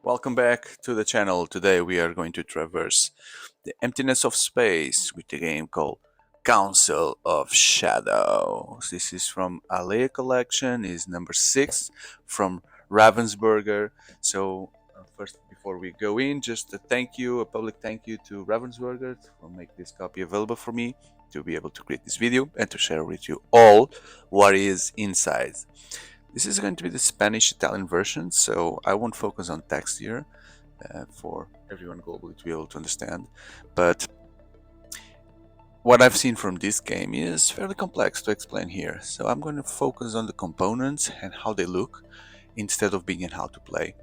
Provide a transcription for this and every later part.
Welcome back to the channel. Today we are going to traverse the emptiness of space with a game called Council of Shadows. This is from Alea Collection, is number 6 from Ravensburger. So first, before we go in, just a public thank you to Ravensburger for making this copy available for me to be able to create this video and to share with you all what is inside. This is going to be the Spanish-Italian version, so I won't focus on text here for everyone globally to be able to understand. But what I've seen from this game is fairly complex to explain here, so I'm going to focus on the components and how they look instead of being in how to play.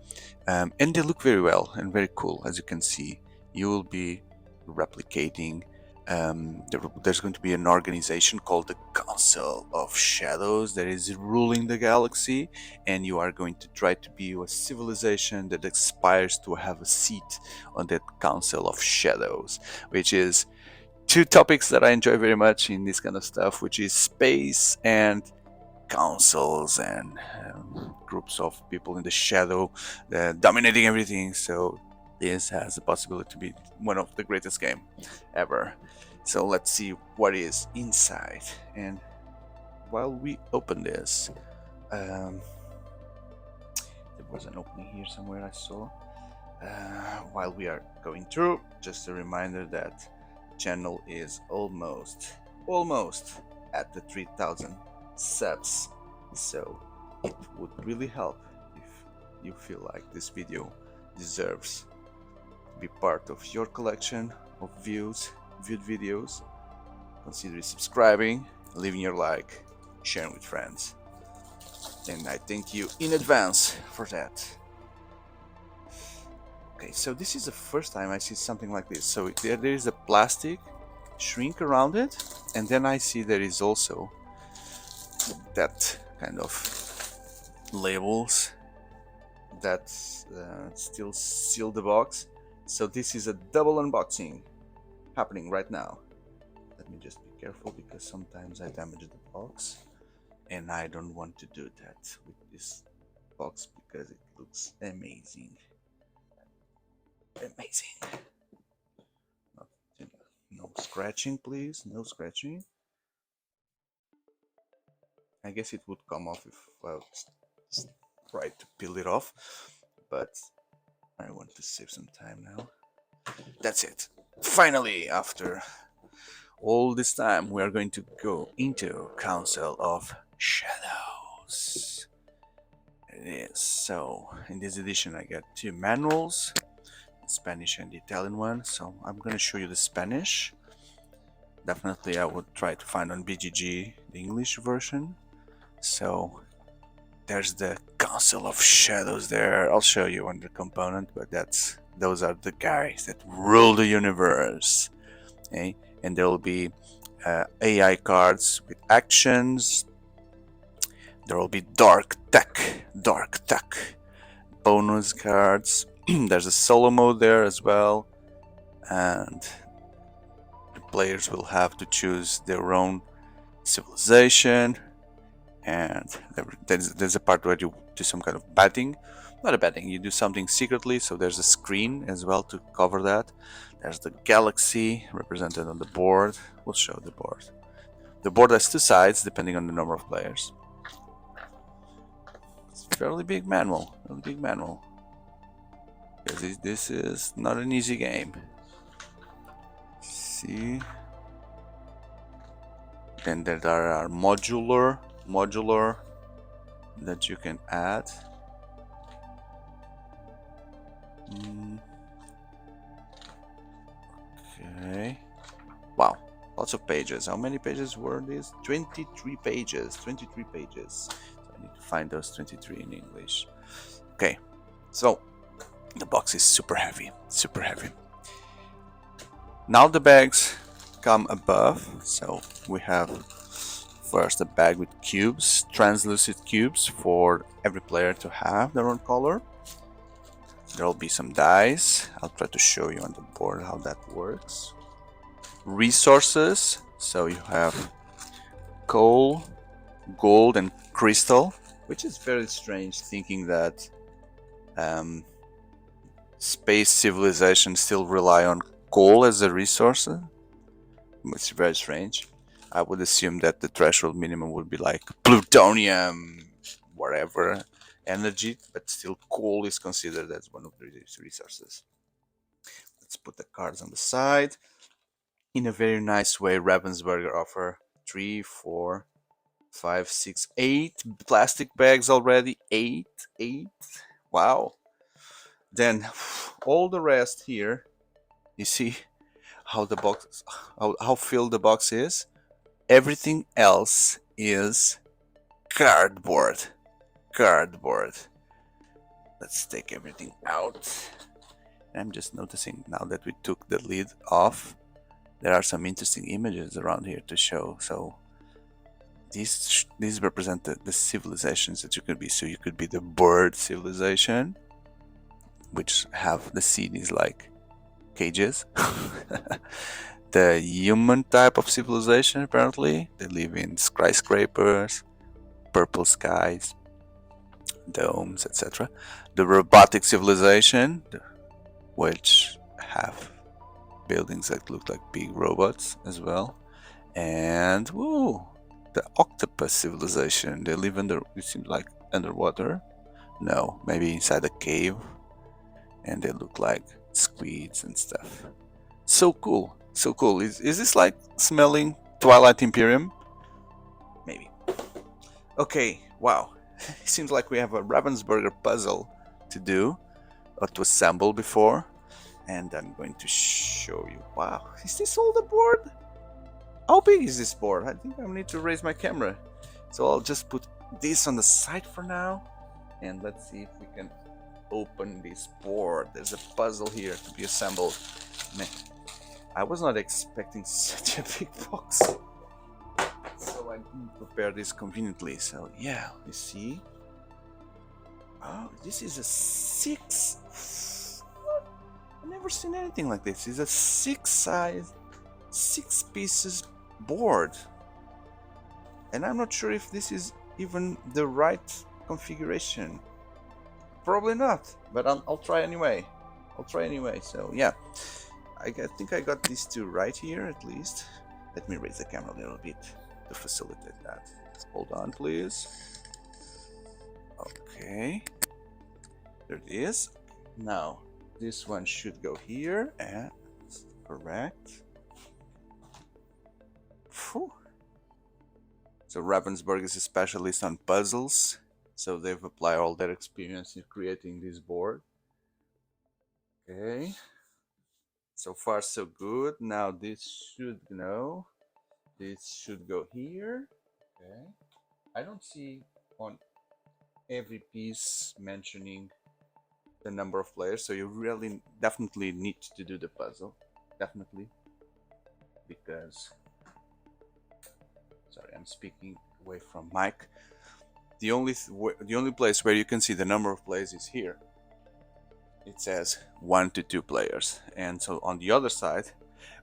And they look very well and very cool. As you can see, you will be replicating. There's going to be an organization called the Council of Shadows that is ruling the galaxy, and you are going to try to be a civilization that aspires to have a seat on that Council of Shadows, which is two topics that I enjoy very much in this kind of stuff, which is space and councils and groups of people in the shadow dominating everything. So this has the possibility to be one of the greatest game ever. So let's see what is inside. And while we open this, there was an opening here somewhere I saw. While we are going through, just a reminder that channel is almost at the 3000 subs, so it would really help if you feel like this video deserves to be part of your collection of viewed videos. Consider subscribing, leaving your like, sharing with friends, and I thank you in advance for that. Okay, so this is the first time I see something like this. So there is a plastic shrink around it, and then I see there is also that kind of labels that still seal the box. So this is a double unboxing happening right now. Let me just be careful because sometimes I damage the box, and I don't want to do that with this box because it looks amazing. No scratching, please. No scratching. I guess it would come off if I try to peel it off, but I want to save some time now. That's it. Finally, after all this time, we are going to go into Council of Shadows. It is. So, in this edition, I got two manuals, the Spanish and the Italian one. So, I'm going to show you the Spanish. Definitely, I would try to find on BGG the English version. So, there's the Council of Shadows there. I'll show you on the component, but those are the guys that rule the universe. Okay? And there will be AI cards with actions. There will be dark tech bonus cards. There's a solo mode there as well, and the players will have to choose their own civilization. And there's a part where you do some kind of betting. Not a betting, you do something secretly, so there's a screen as well to cover that. There's the galaxy represented on the board. We'll show the board. The board has two sides depending on the number of players. It's a fairly big manual. Because this is not an easy game. See? Then there are modular that you can add. Okay. Wow, lots of pages. How many pages were these? 23 pages. 23 pages. So I need to find those 23 in English. Okay, so the box is super heavy. Now the bags come above. So we have first a bag with cubes, translucent cubes for every player to have their own color. There will be some dice. I'll try to show you on the board how that works. Resources. So you have coal, gold, and crystal, which is very strange thinking that space civilizations still rely on coal as a resource. It's very strange. I would assume that the threshold minimum would be like plutonium, whatever energy, but still coal is considered as one of the resources. Let's put the cards on the side. In a very nice way, Ravensburger offer 3, 4, 5, 6, 8 plastic bags already. 8. Wow. Then all the rest here, you see how the box, how filled the box is. Everything else is cardboard. Cardboard. Let's take everything out. I'm just noticing now that we took the lid off, there are some interesting images around here to show. So these represent the civilizations that you could be. So you could be the bird civilization, which have the cities like cages. The human type of civilization, apparently, they live in skyscrapers, purple skies, domes, etc. The robotic civilization, which have buildings that look like big robots as well. And woo, the octopus civilization, they live under, it seems like underwater. No, maybe inside a cave, and they look like squids and stuff. So cool, so cool. Is this like smelling Twilight Imperium? Maybe. Okay, wow. It seems like we have a Ravensburger puzzle to do, or to assemble before. And I'm going to show you. Wow, is this all the board? How big is this board? I think I need to raise my camera. So I'll just put this on the side for now. And let's see if we can open this board. There's a puzzle here to be assembled. Man, I was not expecting such a big box. So I didn't prepare this conveniently. So yeah, you see. Oh, this is a 6. I've never seen anything like this. It's a 6 pieces board. And I'm not sure if this is even the right configuration. Probably not, but I'll try anyway. So yeah, I think I got these two right here at least. Let me raise the camera a little bit to facilitate that. Hold on, please. Okay, there it is. Now this one should go here, and correct. Whew. So Ravensburg is a specialist on puzzles, so they've applied all their experience in creating this board. Okay, so far so good. Now this should go here. Okay, I don't see on every piece mentioning the number of players, so you really definitely need to do the puzzle, definitely, because sorry, I'm speaking away from mic. The only place where you can see the number of players is here. It says 1 to 2 players, and so on the other side,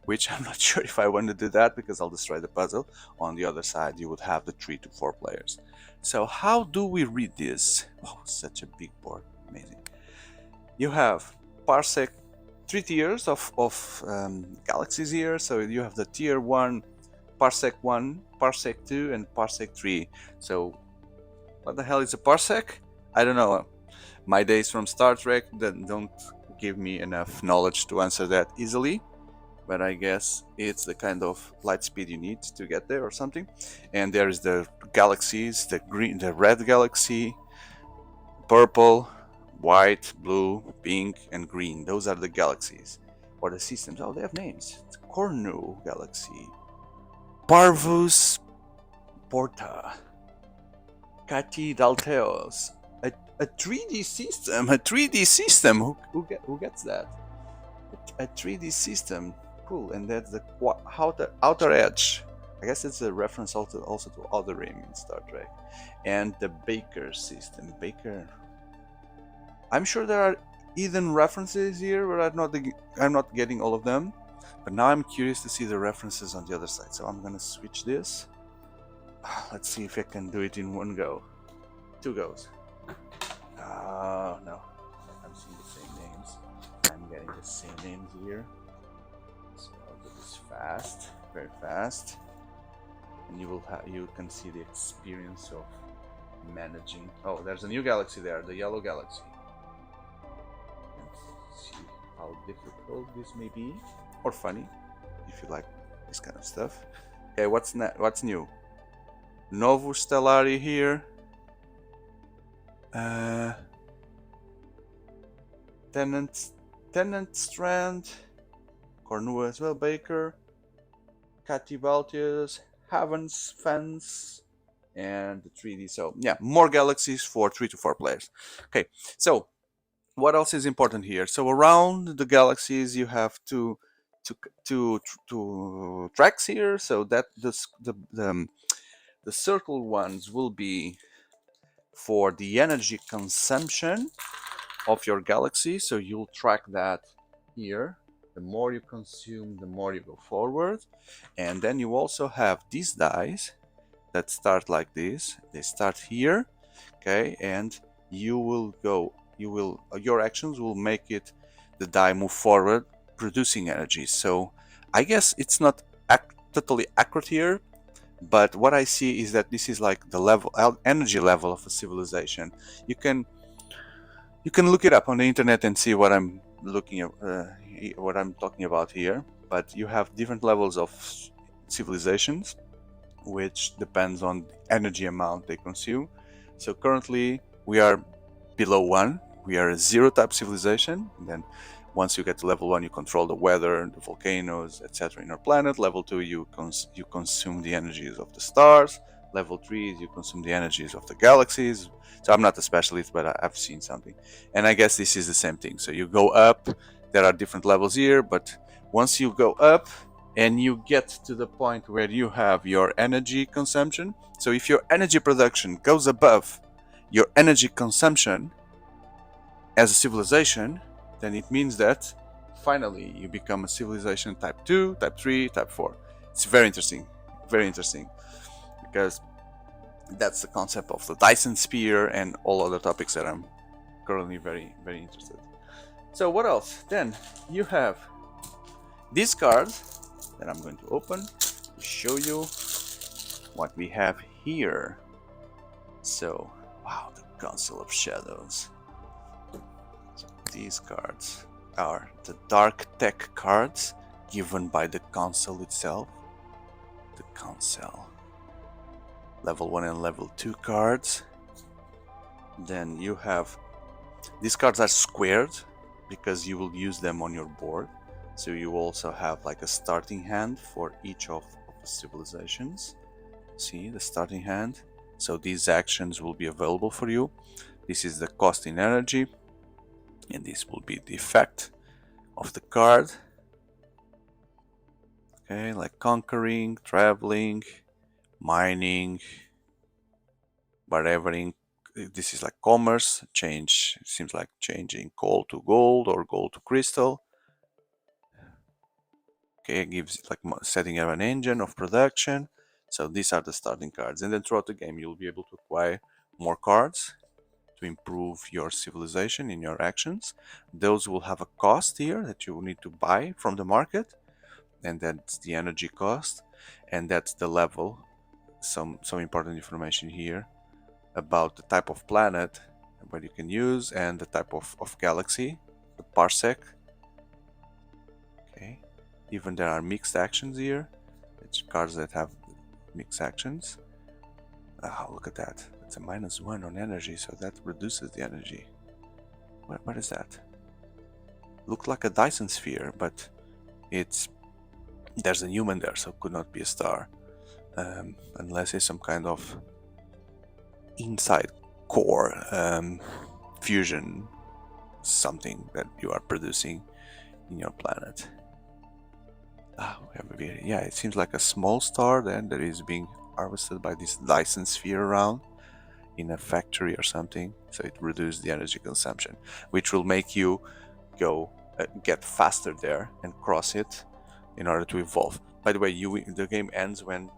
which I'm not sure if I want to do that because I'll destroy the puzzle, on the other side you would have the 3 to 4 players. So how do we read this? Oh, such a big board, amazing. You have parsec, 3 tiers of galaxies here. So you have the tier 1, parsec 1, parsec 2, and parsec 3. So what the hell is a parsec? I don't know. My days from Star Trek don't give me enough knowledge to answer that easily, but I guess it's the kind of light speed you need to get there or something. And there is the galaxies, the green, the red galaxy, purple, white, blue, pink, and green. Those are the galaxies, or the systems. Oh, they have names. It's Cornu Galaxy, Parvus Porta, Cati Dalteos. A 3D system. A 3D system. Who gets that? A 3D system. Cool. And that's the outer edge. I guess it's a reference also to Outer Rim in Star Trek. And the Baker system. Baker. I'm sure there are hidden references here, but I'm not getting all of them. But now I'm curious to see the references on the other side. So I'm gonna switch this. Let's see if I can do it in one go. 2 goes. No. I'm seeing the same names. the same name here. So I'll do this fast, very fast, and you can see the experience of managing. Oh, there's a new galaxy there, the yellow galaxy. And see how difficult this may be, or funny, if you like this kind of stuff. Okay, what's new? Novus Stellari here. Tenant Strand, Cornua as well, Baker, Catibaltius, Havens Fence, and the 3D. So yeah, more galaxies for 3 to 4 players. Okay, so what else is important here? So around the galaxies you have two tracks here. So that the circle ones will be for the energy consumption of your galaxy, so you'll track that here. The more you consume, the more you go forward. And then you also have these dice that start like this. They start here, okay, and your actions will make it, the die, move forward, producing energy. So I guess it's not totally accurate here, but what I see is that this is like the energy level of a civilization. You can look it up on the internet and see what I'm talking about here. But you have different levels of civilizations, which depends on the energy amount they consume. So currently we are below 1. We are a 0 type civilization. And then once you get to level 1, you control the weather, the volcanoes, etc. in your planet. Level 2, you consume the energies of the stars. Level 3 is you consume the energies of the galaxies. So I'm not a specialist, but I've seen something. And I guess this is the same thing. So you go up, there are different levels here, but once you go up and you get to the point where you have your energy consumption, so if your energy production goes above your energy consumption as a civilization, then it means that finally you become a civilization type 2, type 3, type 4. It's very interesting, because that's the concept of the Dyson sphere and all other topics that I'm currently very, very interested. So what else? Then you have these cards that I'm going to open to show you what we have here. So, wow, the Council of Shadows. So these cards are the Dark Tech cards given by the Council itself. The Council. Level 1 and level 2 cards. Then you have, these cards are squared because you will use them on your board. So you also have like a starting hand for each of the civilizations. See the starting hand. So these actions will be available for you. This is the cost in energy, and this will be the effect of the card. Okay, like conquering, traveling, mining, bartering. This is like commerce, change. It seems like changing coal to gold or gold to crystal. Okay, it gives like setting up an engine of production. So these are the starting cards, and then throughout the game you'll be able to acquire more cards to improve your civilization in your actions. Those will have a cost here that you will need to buy from the market, and that's the energy cost, and that's the level. Some important information here about the type of planet what you can use and the type of galaxy, the parsec. Okay, even there are mixed actions here. It's cards that have mixed actions. Look at that. It's a -1 on energy, so that reduces the energy. What is that? Looked like a Dyson sphere, but there's a human there, so it could not be a star. Unless it's some kind of inside core fusion, something that you are producing in your planet. Yeah, it seems like a small star then that is being harvested by this Dyson sphere around in a factory or something, so it reduces the energy consumption, which will make you go get faster there and cross it in order to evolve. By the way, the game ends when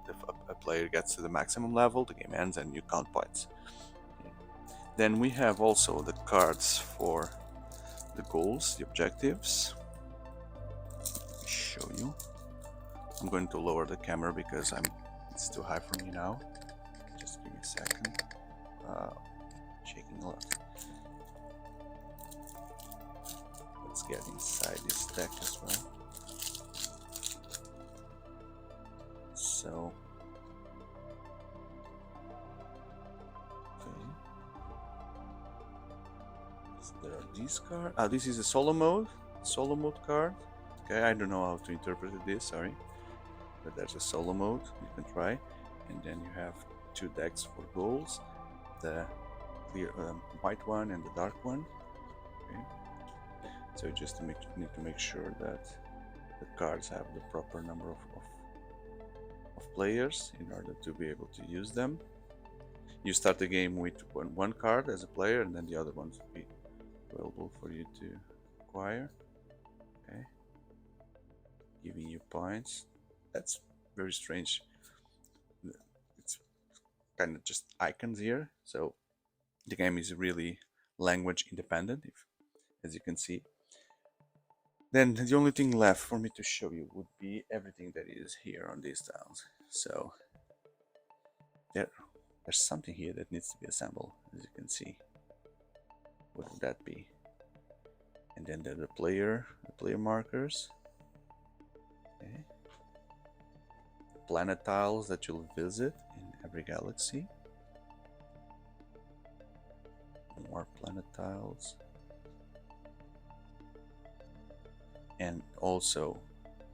a player gets to the maximum level. The game ends and you count points. Then we have also the cards for the goals, the objectives. show you. I'm going to lower the camera because it's too high for me now. Just give me a second. Shaking a lot. Let's get inside this deck as well. So, okay. So there are these cards. This is a solo mode card. Okay, I don't know how to interpret this, sorry. But there's a solo mode you can try. And then you have two decks for goals. The clear white one and the dark one. Okay. So just need to make sure that the cards have the proper number of players in order to be able to use them. You start the game with one card as a player, and then the other ones will be available for you to acquire. Okay, giving you points. That's very strange. It's kind of just icons here, so the game is really language independent, as you can see. Then the only thing left for me to show you would be everything that is here on these tiles. So there's something here that needs to be assembled, as you can see. What would that be? And then the player markers. Okay. Planet tiles that you'll visit in every galaxy. More planet tiles. And also,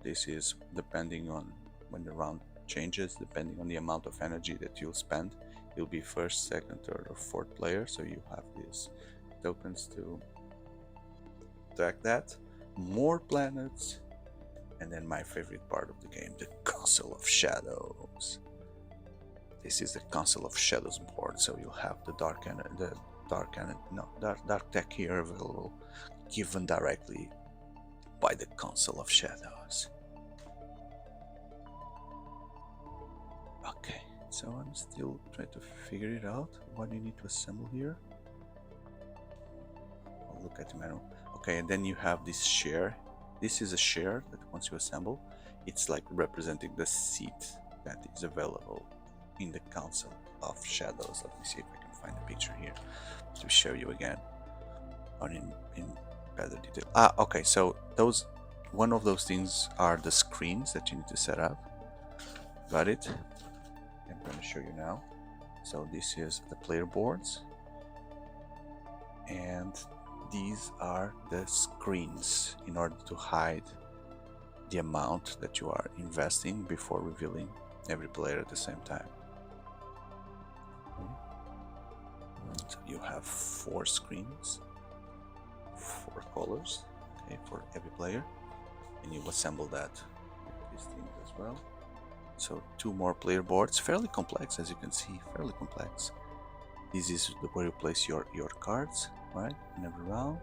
this is depending on when the round changes, depending on the amount of energy that you'll spend. You'll be first, second, third, or fourth player, so you have these tokens to track that. More planets, and then my favorite part of the game, the Council of Shadows. This is the Council of Shadows board, so you'll have the dark tech here available, given directly by the Council of Shadows. Okay, so I'm still trying to figure it out. What do you need to assemble here? I'll look at the manual. Okay, and then you have this share. This is a share that once you assemble, it's like representing the seat that is available in the Council of Shadows. Let me see if I can find a picture here to show you again, or in better detail. Okay, so one of those things are the screens that you need to set up. Got it? I'm going to show you now. So this is the player boards, and these are the screens in order to hide the amount that you are investing before revealing every player at the same time. So you have 4 screens, 4 colors, okay, for every player, and you assemble that with these things as well. So 2 more player boards, fairly complex, as you can see, fairly complex. This is where you place your cards, right, in every round,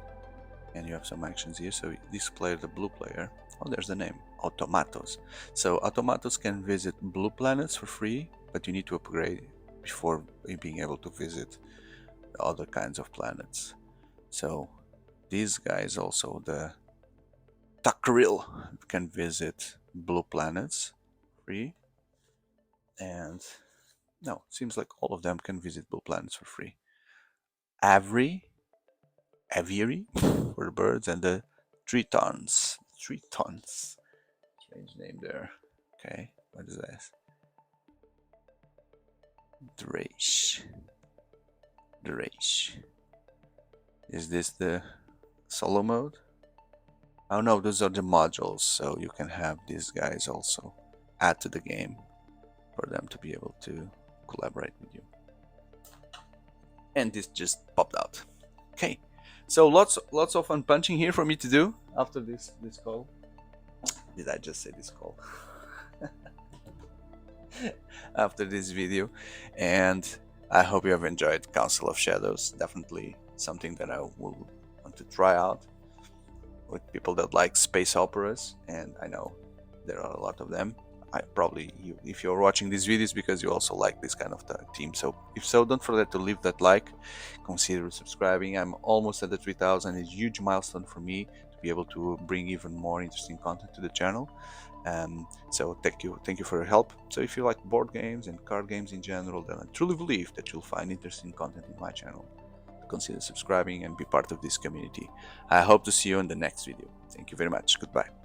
and you have some actions here. So this player, the blue player, oh, there's the name, Automatos. So Automatos can visit blue planets for free, but you need to upgrade before being able to visit other kinds of planets. So these guys also, the Takril, can visit blue planets free, and no, it seems like all of them can visit blue planets for free. Aviary for the birds, and the Tritons. Strange name there. Okay, what is this? Draish. Is this the solo mode? Oh no, those are the modules, so you can have these guys also add to the game for them to be able to collaborate with you. And this just popped out. Okay, so lots of fun punching here for me to do after this call. Did I just say this call? After this video, and I hope you have enjoyed Council of Shadows. Definitely something that I will want to try out with people that like space operas, and I know there are a lot of them. If you're watching these videos, because you also like this kind of theme. So if so, don't forget to leave that like, consider subscribing. I'm almost at the 3,000. It's a huge milestone for me be able to bring even more interesting content to the channel. So thank you for your help. So if you like board games and card games in general, then I truly believe that you'll find interesting content in my channel. Consider subscribing and be part of this community. I hope to see you in the next video. Thank you very much. Goodbye.